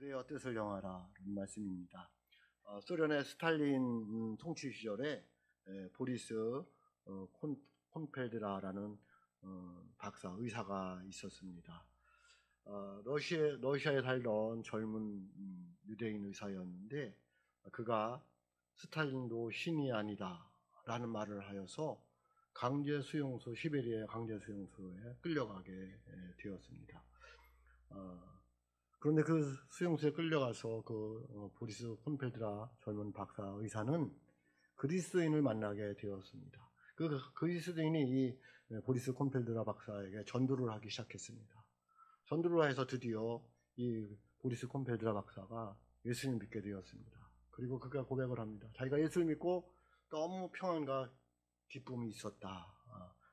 그대여 뜻을 정하라 이런 말씀입니다. 소련의 스탈린 통치 시절에 보리스 콘펠드라라는 박사 의사가 있었습니다. 러시아에 살던 젊은 유대인 의사였는데 그가 스탈린도 신이 아니다 라는 말을 하여서 시베리아 강제 수용소에 끌려가게 되었습니다. 그런데 그 수용소에 끌려가서 보리스 콘펠드라 젊은 박사 의사는 그리스도인을 만나게 되었습니다. 그 그리스도인이 이 보리스 콘펠드라 박사에게 전도를 하기 시작했습니다. 전도를 해서 드디어 이 보리스 콘펠드라 박사가 예수님을 믿게 되었습니다. 그리고 그가 고백을 합니다. 자기가 예수를 믿고 너무 평안과 기쁨이 있었다,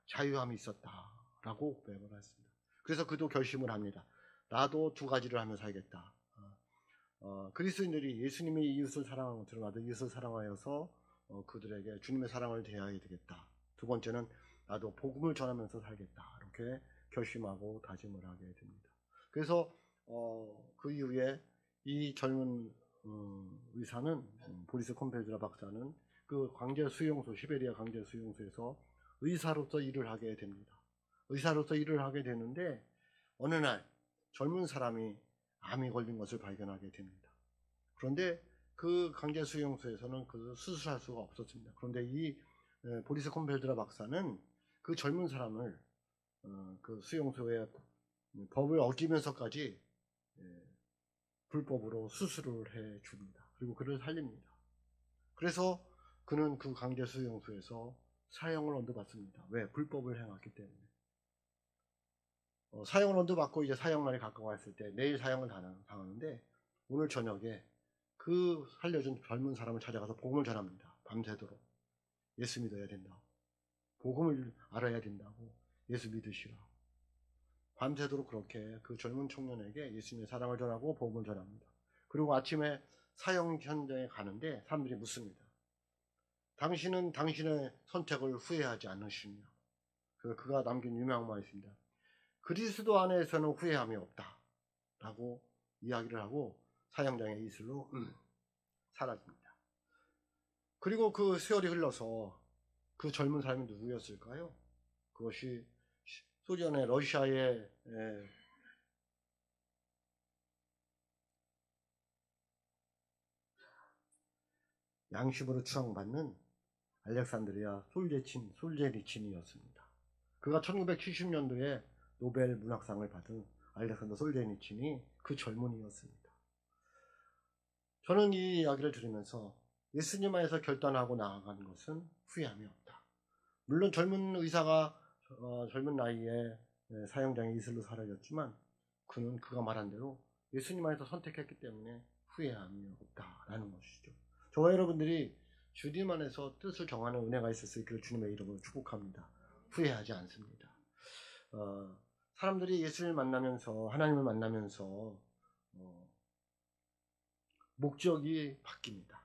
자유함이 있었다라고 고백을 했습니다. 그래서 그도 결심을 합니다. 나도 두 가지를 하며 살겠다. 그리스도인들이 예수님이 이웃을 사랑하는 것처럼 나도 이웃을 사랑하여서 그들에게 주님의 사랑을 대해야 되겠다. 두 번째는 나도 복음을 전하면서 살겠다. 이렇게 결심하고 다짐을 하게 됩니다. 그래서 그 이후에 이 젊은 의사는 보리스 콘펠드라 박사는 그 시베리아 강제 수용소에서 의사로서 일을 하게 됩니다. 의사로서 일을 하게 되는데 어느 날 젊은 사람이 암이 걸린 것을 발견하게 됩니다. 그런데 그 강제 수용소에서는 그 수술할 수가 없었습니다. 그런데 이 보리스 콘펠드라 박사는 그 젊은 사람을 그 수용소의 법을 어기면서까지 불법으로 수술을 해 줍니다. 그리고 그를 살립니다. 그래서 그는 그 강제 수용소에서 사형을 언도받습니다. 왜? 불법을 행했기 때문에. 사형을 언도받고 이제 사형날이 가까워왔을 때 내일 사형을 당하는데 오늘 저녁에 그 살려준 젊은 사람을 찾아가서 복음을 전합니다. 밤새도록. 예수 믿어야 된다고. 복음을 알아야 된다고. 예수 믿으시라고. 밤새도록 그렇게 그 젊은 청년에게 예수님의 사랑을 전하고 복음을 전합니다. 그리고 아침에 사형 현장에 가는데 사람들이 묻습니다. 당신은 당신의 선택을 후회하지 않으시냐? 그가 남긴 유명한 말이 있습니다. 그리스도 안에서는 후회함이 없다 라고 이야기를 하고 사형장의 이슬로 사라집니다. 그리고 그 세월이 흘러서 그 젊은 사람이 누구였을까요? 그것이 소련의 러시아의 양심으로 추앙받는 알렉산드리아 솔제니친이었습니다. 그가 1970년도에 노벨 문학상을 받은 알렉산더 솔제니친이 그 젊은이였습니다. 저는 이 이야기를 들으면서 예수님 안에서 결단하고 나아간 것은 후회함이 없다. 물론 젊은 의사가 젊은 나이에 사형장의 이슬로 사라졌지만 그는 그가 말한 대로 예수님 안에서 선택했기 때문에 후회함이 없다라는 것이죠. 저와 여러분들이 주님 안에서 뜻을 정하는 은혜가 있을 수 있기를 주님의 이름으로 축복합니다. 후회하지 않습니다. 사람들이 예수님을 만나면서 하나님을 만나면서 목적이 바뀝니다.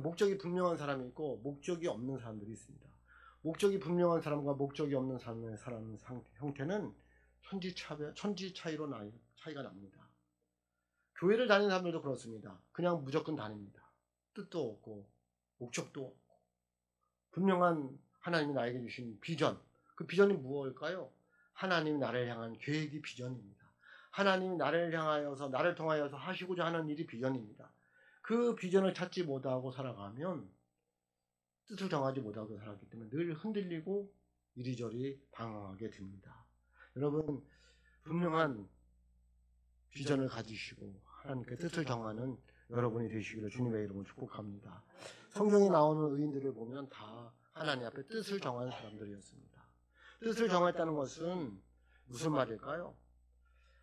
목적이 분명한 사람이 있고 목적이 없는 사람들이 있습니다. 목적이 분명한 사람과 목적이 없는 사람의 형태는 천지 차이로 차이가 납니다. 교회를 다니는 사람들도 그렇습니다. 그냥 무조건 다닙니다. 뜻도 없고 목적도 없고 분명한 하나님이 나에게 주신 비전, 그 비전이 무엇일까요? 하나님이 나를 향한 계획이 비전입니다. 하나님이 나를 향하여서 나를 통하여서 하시고자 하는 일이 비전입니다. 그 비전을 찾지 못하고 살아가면 뜻을 정하지 못하고 살았기 때문에 늘 흔들리고 이리저리 방황하게 됩니다. 여러분, 분명한 비전을 가지시고 하나님께 뜻을 정하는 여러분이 되시기를 주님의 이름으로 축복합니다. 성경에 나오는 의인들을 보면 다 하나님 앞에 뜻을 정한 사람들이었습니다. 뜻을 정했다는 것은 무슨 말일까요?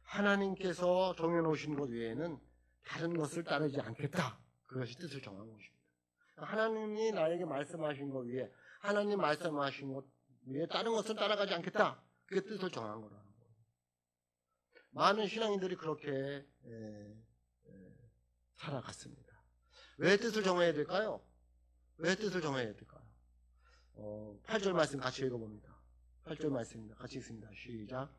하나님께서 정해놓으신 것 외에는 다른 것을 따르지 않겠다. 그것이 뜻을 정한 것입니다. 하나님이 나에게 말씀하신 것 위에 하나님 말씀하신 것 위에 다른 것을 따라가지 않겠다. 그게 뜻을 정한 거라는 거예요. 많은 신앙인들이 그렇게 살아갔습니다. 왜 뜻을 정해야 될까요? 왜 뜻을 정해야 될까요? 8절 말씀 같이 읽어봅니다. 8절 말씀입니다. 같이 읽습니다. 시작.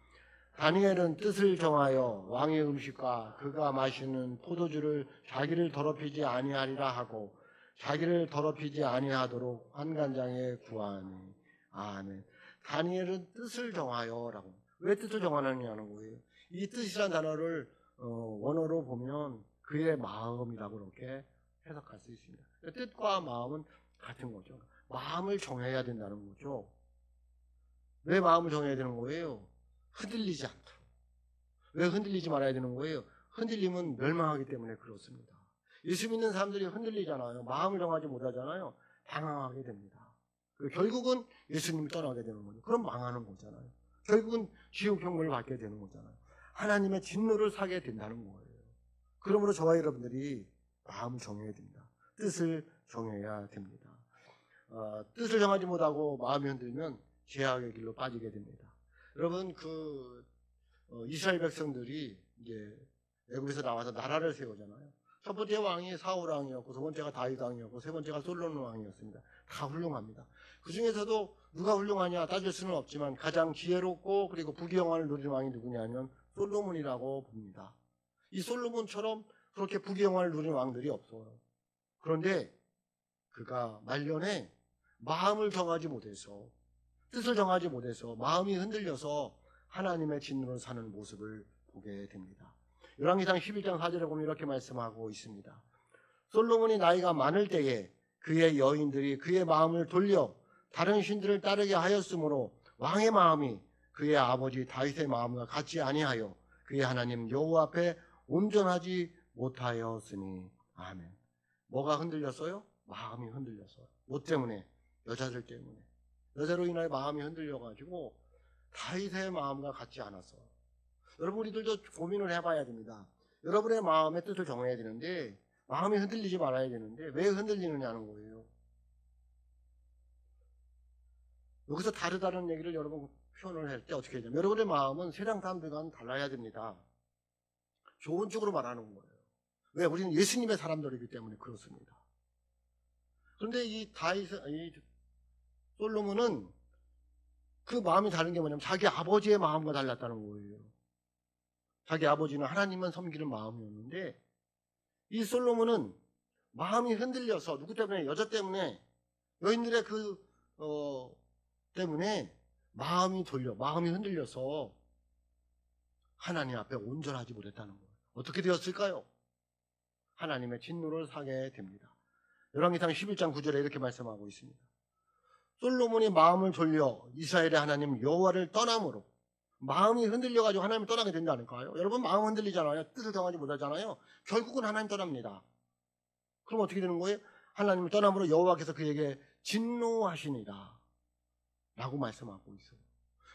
다니엘은 뜻을 정하여 왕의 음식과 그가 마시는 포도주를 자기를 더럽히지 아니하리라 하고 자기를 더럽히지 아니하도록 환관장에 구하니. 아멘. 다니엘은 뜻을 정하여라고. 왜 뜻을 정하느냐는 거예요. 이 뜻이라는 단어를 원어로 보면 그의 마음이라고 그렇게 해석할 수 있습니다. 뜻과 마음은 같은 거죠. 마음을 정해야 된다는 거죠. 왜 마음을 정해야 되는 거예요? 흔들리지 않도록. 왜 흔들리지 말아야 되는 거예요? 흔들리면 멸망하기 때문에 그렇습니다. 예수 믿는 사람들이 흔들리잖아요. 마음을 정하지 못하잖아요. 방황하게 됩니다. 결국은 예수님을 떠나게 되는 거죠. 그럼 망하는 거잖아요. 결국은 지옥 형벌을 받게 되는 거잖아요. 하나님의 진노를 사게 된다는 거예요. 그러므로 저와 여러분들이 마음을 정해야 됩니다. 뜻을 정해야 됩니다. 뜻을 정하지 못하고 마음이 흔들면 죄악의 길로 빠지게 됩니다. 여러분 이스라엘 백성들이 이제 애굽에서 나와서 나라를 세우잖아요. 첫 번째 왕이 사울 왕이었고 두 번째가 다윗 왕이었고 세 번째가 솔로몬 왕이었습니다. 다 훌륭합니다. 그 중에서도 누가 훌륭하냐 따질 수는 없지만 가장 지혜롭고 그리고 부귀영화를 누린 왕이 누구냐면 솔로몬이라고 봅니다. 이 솔로몬처럼 그렇게 부귀영화를 누린 왕들이 없어요. 그런데 그가 말년에 마음을 정하지 못해서 뜻을 정하지 못해서 마음이 흔들려서 하나님의 진노를 사는 모습을 보게 됩니다. 열왕기상 11장 4절에 보면 이렇게 말씀하고 있습니다. 솔로몬이 나이가 많을 때에 그의 여인들이 그의 마음을 돌려 다른 신들을 따르게 하였으므로 왕의 마음이 그의 아버지 다윗의 마음과 같지 아니하여 그의 하나님 여호와 앞에 온전하지 못하였으니. 아멘. 뭐가 흔들렸어요? 마음이 흔들렸어요. 뭐 때문에? 여자들 때문에. 여자로 인하여 마음이 흔들려가지고 다윗의 마음과 같지 않았어요. 여러분 우리들도 고민을 해봐야 됩니다. 여러분의 마음의 뜻을 정해야 되는데 마음이 흔들리지 말아야 되는데 왜 흔들리느냐는 거예요. 여기서 다르다는 얘기를 여러분 표현을 할 때 어떻게 해야 되냐면 여러분의 마음은 세상 사람들과는 달라야 됩니다. 좋은 쪽으로 말하는 거예요. 왜? 우리는 예수님의 사람들이기 때문에 그렇습니다. 그런데 이 솔로몬은 그 마음이 다른 게 뭐냐면 자기 아버지의 마음과 달랐다는 거예요. 자기 아버지는 하나님만 섬기는 마음이었는데 이 솔로몬은 마음이 흔들려서 누구 때문에? 여자 때문에, 여인들의 때문에 마음이 흔들려서 하나님 앞에 온전하지 못했다는 거예요. 어떻게 되었을까요? 하나님의 진노를 사게 됩니다. 열왕기상 11장 9절에 이렇게 말씀하고 있습니다. 솔로몬이 마음을 돌려 이스라엘의 하나님 여호와를 떠남으로 마음이 흔들려가지고 하나님을 떠나게 된다니까요. 여러분 마음 흔들리잖아요. 뜻을 정하지 못하잖아요. 결국은 하나님 떠납니다. 그럼 어떻게 되는 거예요? 하나님을 떠남으로 여호와께서 그에게 진노하시니라 라고 말씀하고 있어요.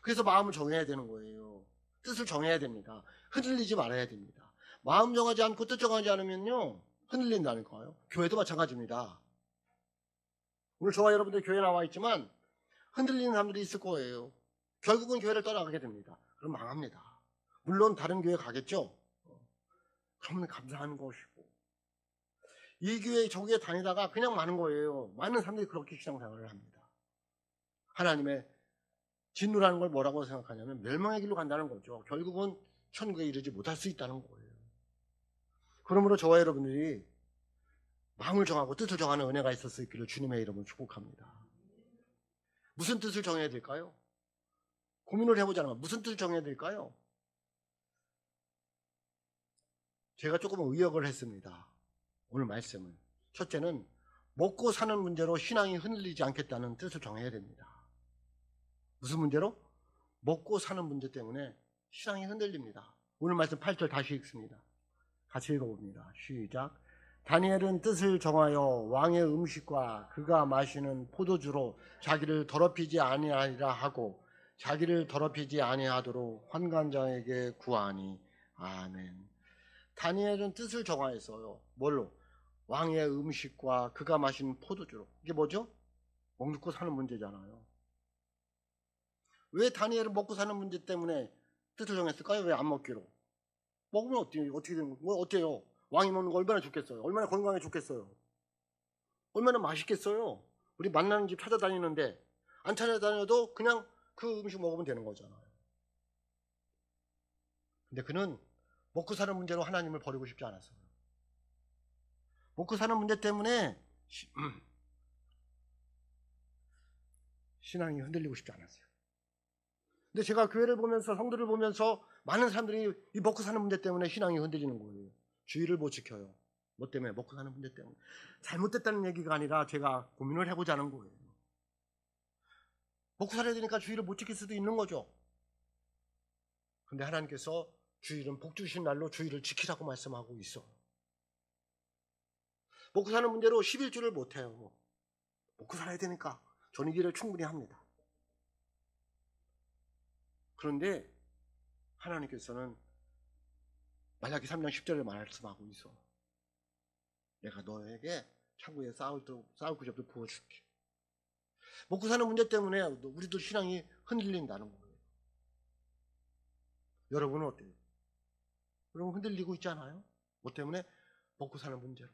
그래서 마음을 정해야 되는 거예요. 뜻을 정해야 됩니다. 흔들리지 말아야 됩니다. 마음 정하지 않고 뜻 정하지 않으면요 흔들린다니까요. 교회도 마찬가지입니다. 오늘 저와 여러분들 교회 나와 있지만 흔들리는 사람들이 있을 거예요. 결국은 교회를 떠나가게 됩니다. 그럼 망합니다. 물론 다른 교회 가겠죠. 그러면 감사한 것이고 이 교회 저 교회 다니다가 그냥 마는 거예요. 많은 사람들이 그렇게 신앙생활을 합니다. 하나님의 진노라는 걸 뭐라고 생각하냐면 멸망의 길로 간다는 거죠. 결국은 천국에 이르지 못할 수 있다는 거예요. 그러므로 저와 여러분들이 마음을 정하고 뜻을 정하는 은혜가 있을 수 있기를 주님의 이름으로 축복합니다. 무슨 뜻을 정해야 될까요? 고민을 해보자는 거예요. 무슨 뜻을 정해야 될까요? 제가 조금 의역을 했습니다. 오늘 말씀은. 첫째는 먹고 사는 문제로 신앙이 흔들리지 않겠다는 뜻을 정해야 됩니다. 무슨 문제로? 먹고 사는 문제 때문에 신앙이 흔들립니다. 오늘 말씀 8절 다시 읽습니다. 같이 읽어봅니다. 시작. 다니엘은 뜻을 정하여 왕의 음식과 그가 마시는 포도주로 자기를 더럽히지 아니하리라 하고 자기를 더럽히지 아니하도록 환관장에게 구하니. 아멘. 다니엘은 뜻을 정하였어요. 뭘로? 왕의 음식과 그가 마시는 포도주로. 이게 뭐죠? 먹고 사는 문제잖아요. 왜 다니엘은 먹고 사는 문제 때문에 뜻을 정했을까요? 왜 안 먹기로? 먹으면 어떻게 되는 거예요? 어때요? 왕이 먹는 거 얼마나 좋겠어요? 얼마나 건강에 좋겠어요? 얼마나 맛있겠어요? 우리 만나는 집 찾아다니는데 안 찾아다녀도 그냥 그 음식 먹으면 되는 거잖아요. 근데 그는 먹고 사는 문제로 하나님을 버리고 싶지 않았어요. 먹고 사는 문제 때문에 신앙이 흔들리고 싶지 않았어요. 근데 제가 교회를 보면서, 성도를 보면서 많은 사람들이 이 먹고 사는 문제 때문에 신앙이 흔들리는 거예요. 주의를 못 지켜요. 뭐 때문에? 먹고 사는 문제 때문에. 잘못됐다는 얘기가 아니라 제가 고민을 해보자는 거예요. 먹고 살아야 되니까 주의를 못 지킬 수도 있는 거죠. 근데 하나님께서 주일은 복 주신 날로 주일을 지키라고 말씀하고 있어. 먹고 사는 문제로 11주를 못해요. 먹고 살아야 되니까 저는 이 일을 충분히 합니다. 그런데 하나님께서는 말라기 3장 10절에 말씀하고 있어. 내가 너에게 창고에 쌓을 구접도 부어줄게. 먹고 사는 문제 때문에 우리도 신앙이 흔들린다는 거예요. 여러분은 어때요? 여러분 흔들리고 있지 않아요? 뭐 때문에? 먹고 사는 문제로.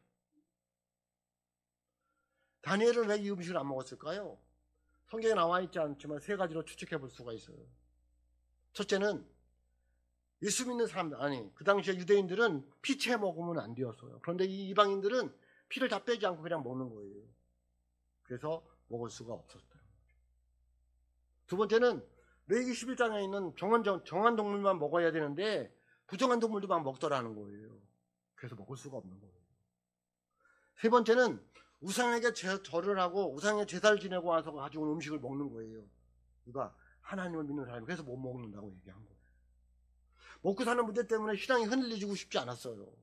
다니엘은 왜 이 음식을 안 먹었을까요? 성경에 나와 있지 않지만 세 가지로 추측해 볼 수가 있어요. 첫째는 예수 믿는 사람들, 아니 그 당시에 유대인들은 피채 먹으면 안 되었어요. 그런데 이 이방인들은 피를 다 빼지 않고 그냥 먹는 거예요. 그래서 먹을 수가 없었다. 두 번째는 레위기 11장에 있는 정한 동물만 먹어야 되는데 부정한 동물도 막 먹더라는 거예요. 그래서 먹을 수가 없는 거예요. 세 번째는 우상에게 절을 하고 우상에 제사를 지내고 와서 가져온 음식을 먹는 거예요. 누가? 하나님을 믿는 사람이. 그래서 못 먹는다고 얘기한 거예요. 먹고 사는 문제 때문에 신앙이 흔들리고 싶지 않았어요.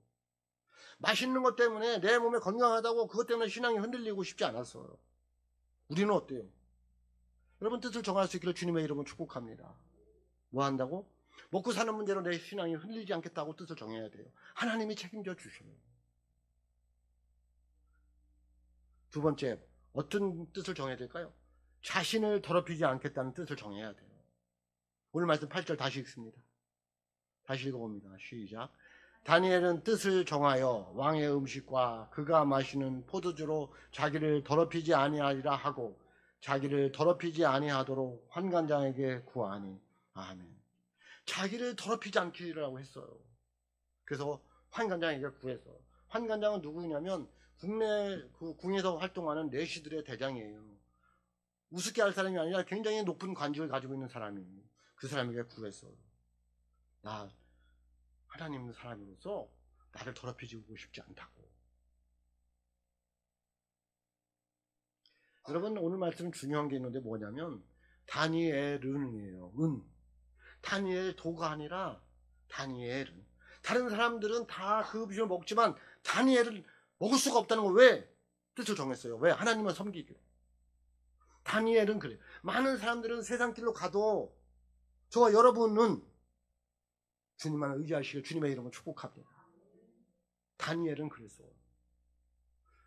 맛있는 것 때문에 내 몸에 건강하다고 그것 때문에 신앙이 흔들리고 싶지 않았어요. 우리는 어때요? 여러분 뜻을 정할 수 있기를 주님의 이름으로 축복합니다. 뭐 한다고? 먹고 사는 문제로 내 신앙이 흔들리지 않겠다고 뜻을 정해야 돼요. 하나님이 책임져 주셔요. 두 번째, 어떤 뜻을 정해야 될까요? 자신을 더럽히지 않겠다는 뜻을 정해야 돼요. 오늘 말씀 8절 다시 읽습니다. 다시 읽어봅니다. 시작. 다니엘은 뜻을 정하여 왕의 음식과 그가 마시는 포도주로 자기를 더럽히지 아니하리라 하고 자기를 더럽히지 아니하도록 환관장에게 구하니. 아멘. 자기를 더럽히지 않기라고 했어요. 그래서 환관장에게 구해서. 환관장은 누구냐면 국내 궁에서 활동하는 내시들의 대장이에요. 우습게 할 사람이 아니라 굉장히 높은 관직을 가지고 있는 사람이에요. 그 사람에게 구했어요. 나 하나님 사람으로서 나를 더럽히고 싶지 않다고. 여러분 오늘 말씀은 중요한 게 있는데 뭐냐면 다니엘은이에요. 다니엘 도가 아니라 다니엘은. 다른 사람들은 다 그 음식을 먹지만 다니엘은 먹을 수가 없다는 거. 왜? 뜻을 정했어요. 왜? 하나님을 섬기기로. 다니엘은 그래요. 많은 사람들은 세상 길로 가도 저와 여러분은 주님만 의지하시길 주님의 이름으로 축복합니다. 다니엘은 그랬어.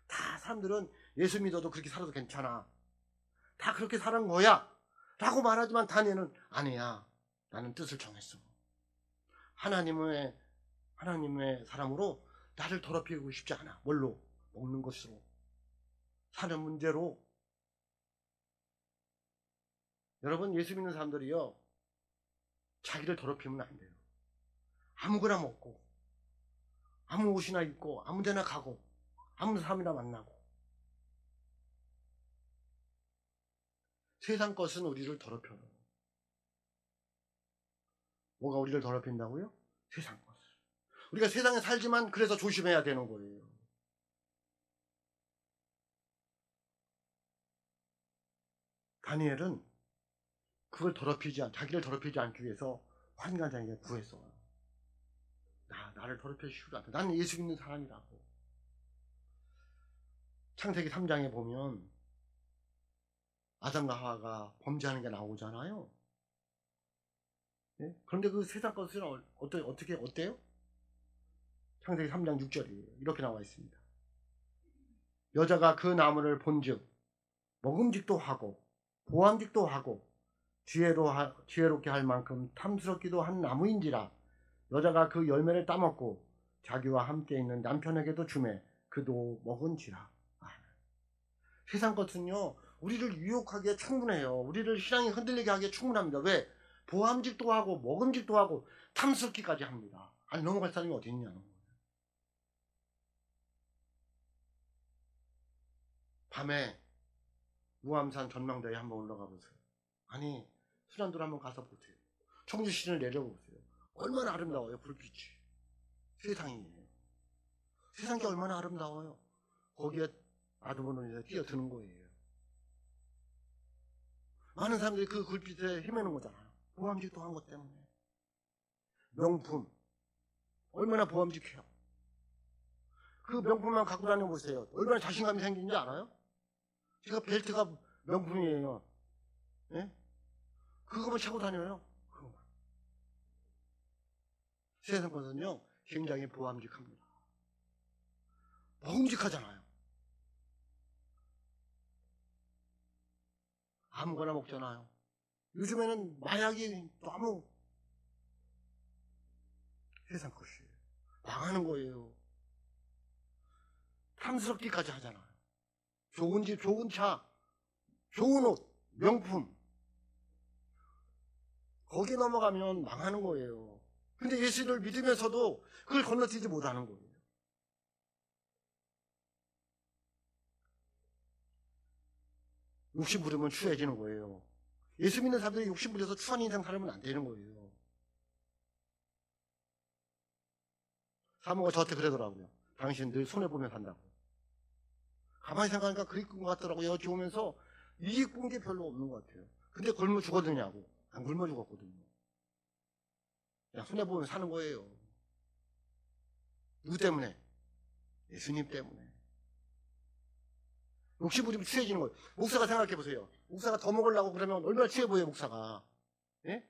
다 사람들은 예수 믿어도 그렇게 살아도 괜찮아. 다 그렇게 사는 거야. 라고 말하지만 다니엘은 아니야. 나는 뜻을 정했어. 하나님의 사람으로 나를 더럽히고 싶지 않아. 뭘로? 먹는 것으로. 사는 문제로. 여러분 예수 믿는 사람들이요. 자기를 더럽히면 안 돼요. 아무거나 먹고 아무 옷이나 입고 아무 데나 가고 아무 사람이나 만나고. 세상 것은 우리를 더럽혀요. 뭐가 우리를 더럽힌다고요? 세상 것. 우리가 세상에 살지만 그래서 조심해야 되는 거예요. 다니엘은 그걸 자기를 더럽히지 않기 위해서 환관장에게 구했어. 나를 더럽히시지 않다. 나는 예수 믿는 사람이라고. 창세기 3장에 보면 아담과 하와가 범죄하는 게 나오잖아요. 예? 그런데 그 세상 것은 어때요? 창세기 3장 6절이에요. 이렇게 나와 있습니다. 여자가 그 나무를 본즉 먹음직도 하고 보암직도 하고 지혜롭게 할 만큼 탐스럽기도 한 나무인지라 여자가 그 열매를 따먹고 자기와 함께 있는 남편에게도 주매 그도 먹은지라. 세상 것은요 우리를 유혹하기에 충분해요. 우리를 신앙이 흔들리게 하기에 충분합니다. 왜? 보암직도 하고 먹음직도 하고 탐스럽기까지 합니다. 아니 넘어갈 사람이 어디 있냐는 거예요. 밤에 우암산 전망대에 한번 올라가 보세요. 아니 수련도로 한번 가서 보세요. 청주시를 내려보세요. 얼마나 아름다워요. 불빛이. 세상이에요. 세상이 얼마나 아름다워요. 거기에 아주머니가 뛰어드는 거예요. 많은 사람들이 그 불빛에 헤매는 거잖아요. 보암직도 한 것 때문에. 명품 얼마나 보암직해요. 그 명품만 갖고 다녀 보세요. 얼마나 자신감이 생기는지 알아요? 제가 벨트가 명품이에요. 예? 그거만 차고 다녀요. 그거만. 세상 것은요 굉장히 보암직합니다. 먹음직하잖아요. 아무거나 먹잖아요. 요즘에는 마약이 너무 세상 것이에요. 망하는 거예요. 탐스럽기까지 하잖아요. 좋은 집, 좋은 차, 좋은 옷, 명품. 거기 넘어가면 망하는 거예요. 근데 예수를 믿으면서도 그걸 건너뛰지 못하는 거예요. 욕심 부리면 추해지는 거예요. 예수 믿는 사람들이 욕심 부려서 추한 인생 살면 안 되는 거예요. 사모가 저한테 그러더라고요. 당신 늘 손해보며 산다고. 가만히 생각하니까 그럴 것 같더라고요. 여기 오면서 이익 본 게 별로 없는 것 같아요. 근데 굶어 죽었느냐고. 안 굶어 죽었거든요. 그냥 손해보며 사는 거예요. 누구 때문에? 예수님 때문에. 욕심 부리면 취해지는 거예요. 목사가 생각해 보세요. 목사가 더 먹으려고 그러면 얼마나 취해 보여요, 목사가. 예?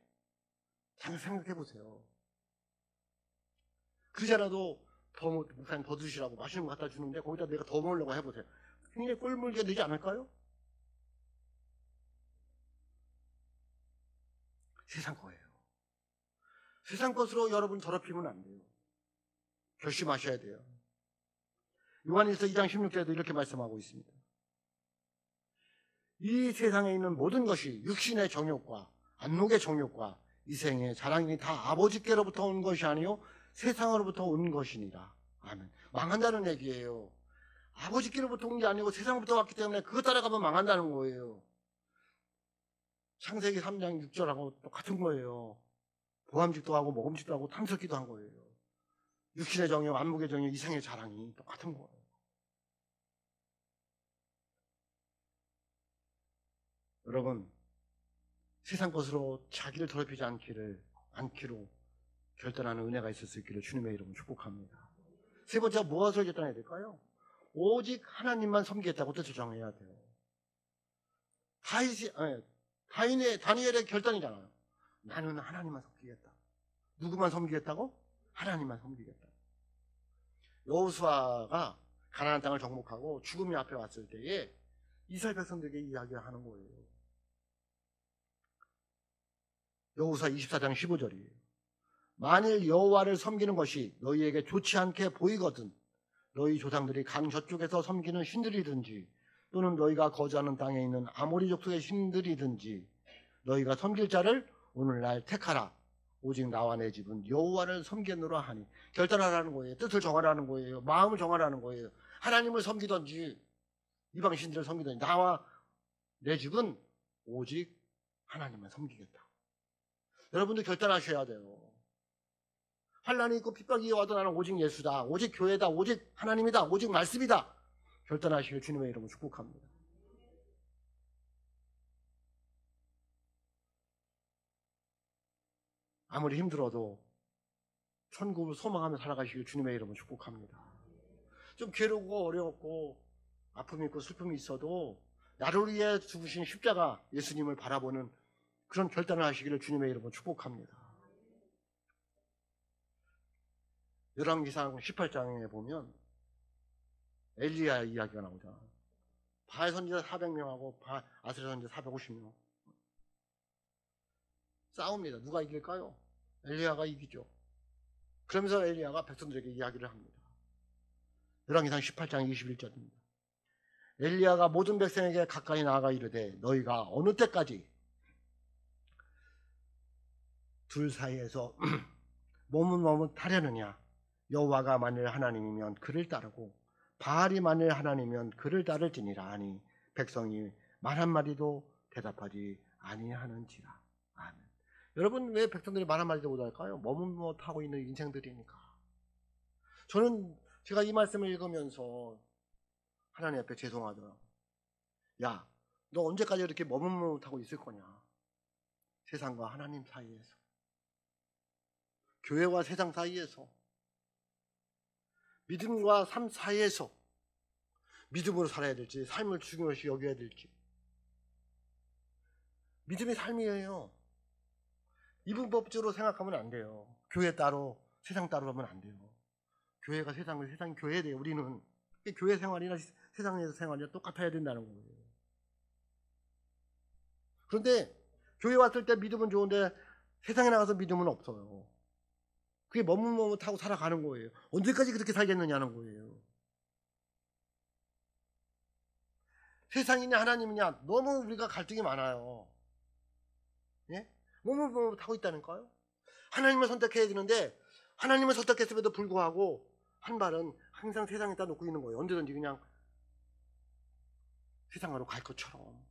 잘 생각해 보세요. 그자라도 목사님 더 드시라고 맛있는 거 갖다 주는데 거기다 내가 더 먹으려고 해보세요. 굉장히 꼴물게 되지 않을까요? 세상 거예요. 세상 것으로 여러분 더럽히면 안 돼요. 결심하셔야 돼요. 요한일서 2장 16절에도 이렇게 말씀하고 있습니다. 이 세상에 있는 모든 것이 육신의 정욕과 안목의 정욕과 이생의 자랑이 다 아버지께로부터 온 것이 아니요 세상으로부터 온 것이니라. 아멘. 망한다는 얘기예요. 아버지께로부터 온 게 아니고 세상부터 왔기 때문에 그거 따라가면 망한다는 거예요. 창세기 3장 6절하고 똑같은 거예요. 보암직도 하고 먹음직도 하고 탐스럽기도 한 거예요. 육신의 정욕, 안목의 정욕, 이생의 자랑이 똑같은 거예요. 여러분, 세상 것으로 자기를 더럽히지 않기로 결단하는 은혜가 있을 수 있기를 주님의 이름으로 축복합니다. 세 번째가 무엇을 결단해야 될까요? 오직 하나님만 섬기겠다고 뜻을 정해야 돼요. 다니엘의 결단이잖아요. 나는 하나님만 섬기겠다. 누구만 섬기겠다고? 하나님만 섬기겠다. 여호수아가 가나안 땅을 정복하고 죽음이 앞에 왔을 때에 이스라엘 백성들에게 이야기하는 거예요. 여호수아 24장 15절이에요. 만일 여호와를 섬기는 것이 너희에게 좋지 않게 보이거든 너희 조상들이 강 저쪽에서 섬기는 신들이든지 또는 너희가 거주하는 땅에 있는 아모리 족속의 신들이든지 너희가 섬길 자를 오늘날 택하라. 오직 나와 내 집은 여호와를 섬기노라 하니. 결단하라는 거예요. 뜻을 정하라는 거예요. 마음을 정하라는 거예요. 하나님을 섬기든지 이방 신들을 섬기든지 나와 내 집은 오직 하나님만 섬기겠다. 여러분도 결단하셔야 돼요. 환난이 있고 핍박이 와도 나는 오직 예수다. 오직 교회다. 오직 하나님이다. 오직 말씀이다. 결단하시길 주님의 이름으로 축복합니다. 아무리 힘들어도 천국을 소망하며 살아가시길 주님의 이름으로 축복합니다. 좀 괴롭고 어렵고 아픔이 있고 슬픔이 있어도 나를 위해 죽으신 십자가 예수님을 바라보는 그런 결단을 하시기를 주님의 이름으로 축복합니다. 열왕기상 18장에 보면 엘리야 이야기가 나오잖아. 바알 선지자 400명하고 아스라 선지자 450명 싸웁니다. 누가 이길까요? 엘리야가 이기죠. 그러면서 엘리야가 백성들에게 이야기를 합니다. 열왕기상 18장 21절입니다. 엘리야가 모든 백성에게 가까이 나아가 이르되 너희가 어느 때까지 둘 사이에서 머뭇머뭇하려느냐? 여호와가 만일 하나님이면 그를 따르고 바알이 만일 하나님이면 그를 따를지니라 하니 백성이 말 한마디도 대답하지 아니하는지라. 아멘. 여러분, 왜 백성들이 말 한마디도 못할까요? 머뭇머뭇하고 있는 인생들이니까. 저는 제가 이 말씀을 읽으면서 하나님 앞에 죄송하더라고요. 야, 너 언제까지 이렇게 머뭇머뭇하고 있을 거냐? 세상과 하나님 사이에서, 교회와 세상 사이에서, 믿음과 삶 사이에서 믿음으로 살아야 될지 삶을 중요시 여겨야 될지. 믿음이 삶이에요. 이분법적으로 생각하면 안 돼요. 교회 따로 세상 따로 하면 안 돼요. 교회가 세상을, 세상이 교회에 대해 우리는 교회 생활이나 세상에서 생활이나 똑같아야 된다는 거예요. 그런데 교회 왔을 때 믿음은 좋은데 세상에 나가서 믿음은 없어요. 그게 머뭇머뭇하고 살아가는 거예요. 언제까지 그렇게 살겠느냐는 거예요. 세상이냐 하나님이냐 너무 우리가 갈등이 많아요. 예? 머뭇머뭇하고 있다니까요. 하나님을 선택해야 되는데 하나님을 선택했음에도 불구하고 한 발은 항상 세상에다 놓고 있는 거예요. 언제든지 그냥 세상으로 갈 것처럼.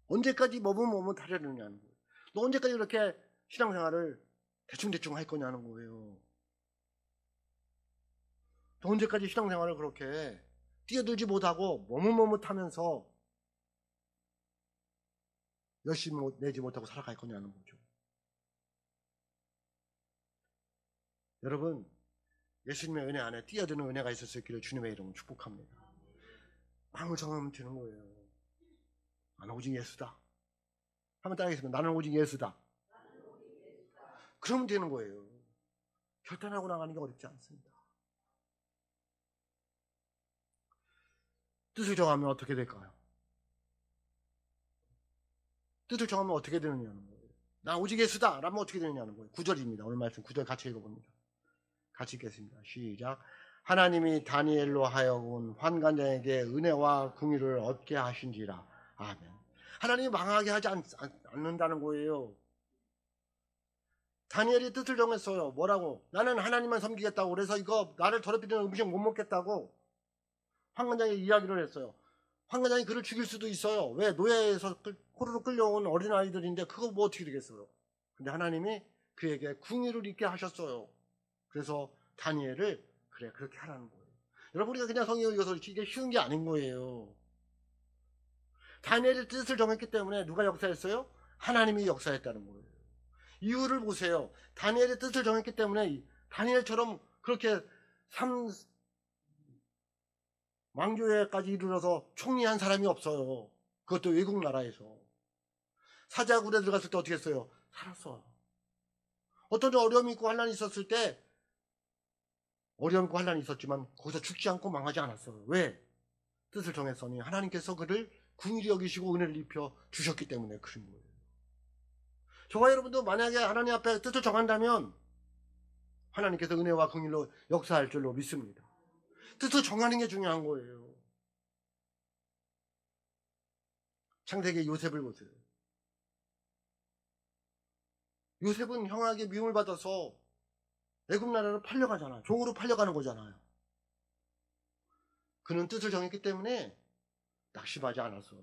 언제까지 머뭇머뭇하려느냐는 거예요. 너 언제까지 이렇게 신앙생활을 대충대충 할 거냐는 거예요. 너 언제까지 신앙생활을 그렇게 뛰어들지 못하고 머뭇머뭇하면서 열심히 내지 못하고 살아갈 거냐는 거죠. 여러분, 예수님의 은혜 안에 뛰어드는 은혜가 있을 수 있기를 주님의 이름으로 축복합니다. 마음을 정하면 되는 거예요. 나는 오직 예수다. 한번 따라하겠습니다. 나는 오직 예수다. 그러면 되는 거예요. 결단하고 나가는 게 어렵지 않습니다. 뜻을 정하면 어떻게 될까요? 뜻을 정하면 어떻게 되느냐는 거예요. 나 오직 예수다 라면 어떻게 되느냐는 거예요. 9절입니다. 오늘 말씀 9절 같이 읽어봅니다. 같이 읽겠습니다. 시작. 하나님이 다니엘로 하여금 환관장에게 은혜와 궁유를 얻게 하신지라. 아멘. 하나님이 망하게 하지 않는다는 거예요. 다니엘이 뜻을 정했어요. 뭐라고? 나는 하나님만 섬기겠다고. 그래서 이거 나를 더럽히는 음식 못 먹겠다고 환관장에 이야기를 했어요. 환관장이 그를 죽일 수도 있어요. 왜? 노예에서 호로로 끌려온 어린아이들인데 그거 뭐 어떻게 되겠어요. 근데 하나님이 그에게 궁유를 있게 하셨어요. 그래서 다니엘을 그래 그렇게 하라는 거예요. 여러분, 우리가 그냥 성경을 읽어서 이게 쉬운 게 아닌 거예요. 다니엘이 뜻을 정했기 때문에 누가 역사했어요? 하나님이 역사했다는 거예요. 이유를 보세요. 다니엘이 뜻을 정했기 때문에 다니엘처럼 그렇게 왕교회까지 이르러서 총리한 사람이 없어요. 그것도 외국 나라에서. 사자굴에 들어갔을 때 어떻게 했어요? 살았어요. 어떤 어려움이 있고 환란이 있었을 때 어려움이 있고 환란이 있었지만 거기서 죽지 않고 망하지 않았어요. 왜? 뜻을 정했으니 하나님께서 그를 긍휼히 여기시고 은혜를 입혀 주셨기 때문에 그런 거예요. 저와 여러분도 만약에 하나님 앞에 뜻을 정한다면 하나님께서 은혜와 긍휼로 역사할 줄로 믿습니다. 뜻을 정하는 게 중요한 거예요. 창세기 요셉을 보세요. 요셉은 형에게 미움을 받아서 애굽 나라로 팔려가잖아요. 종으로 팔려가는 거잖아요. 그는 뜻을 정했기 때문에 낙심하지 않았어요.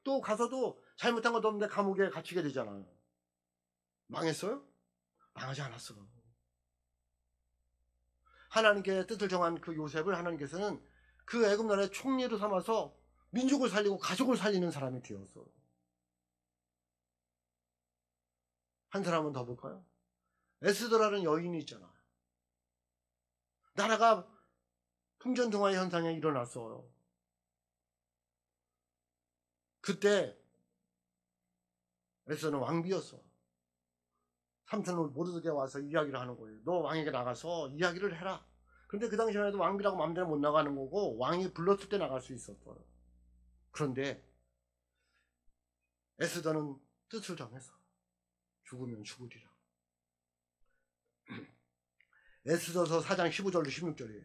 또 가서도 잘못한 것도 없는데 감옥에 갇히게 되잖아요. 망했어요? 망하지 않았어요. 하나님께 뜻을 정한 그 요셉을 하나님께서는 그 애굽 나라의 총리로 삼아서 민족을 살리고 가족을 살리는 사람이 되었어요. 한 사람은 더 볼까요? 에스더라는 여인이 있잖아요. 나라가 풍전등화의 현상이 일어났어요. 그때 에스더는 왕비였어. 삼촌은 모르게 와서 이야기를 하는 거예요. 너 왕에게 나가서 이야기를 해라. 그런데 그 당시에는 해도 왕비라고 마음대로 못 나가는 거고 왕이 불렀을 때 나갈 수 있었어요. 그런데 에스더는 뜻을 정해서 죽으면 죽으리라. 에스더서 4장 15절로 16절이에요.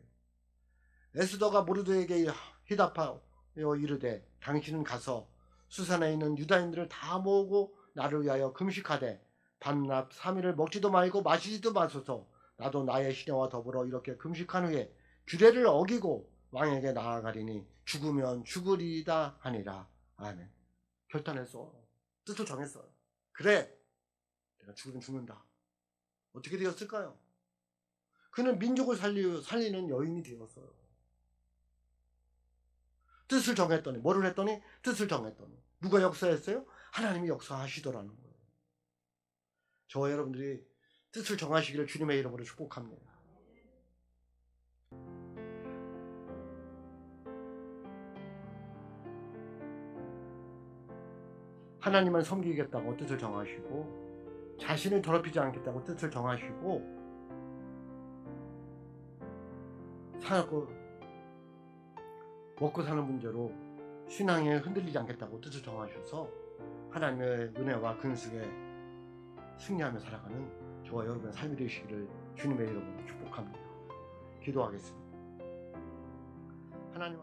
에스더가 모르드에게 희답하여 이르되 당신은 가서 수산에 있는 유다인들을 다 모으고 나를 위하여 금식하되 밤낮 3일을 먹지도 말고 마시지도 마소서. 나도 나의 시녀와 더불어 이렇게 금식한 후에 규례를 어기고 왕에게 나아가리니 죽으면 죽으리이다 하니라. 아멘. 결단했어. 뜻을 정했어요. 그래, 내가 죽으면 죽는다. 어떻게 되었을까요? 그는 민족을 살리는 여인이 되었어요. 뜻을 정했더니, 뭐를 했더니? 뜻을 정했더니. 누가 역사했어요? 하나님이 역사하시더라는 거예요. 저와 여러분들이 뜻을 정하시기를 주님의 이름으로 축복합니다. 하나님을 섬기겠다고 뜻을 정하시고, 자신을 더럽히지 않겠다고 뜻을 정하시고, 먹고 사는 문제로 신앙에 흔들리지 않겠다고 뜻을 정하셔서 하나님의 은혜와 근속에 승리하며 살아가는 저와 여러분의 삶이 되시기를 주님의 이름으로 축복합니다. 기도하겠습니다. 하나님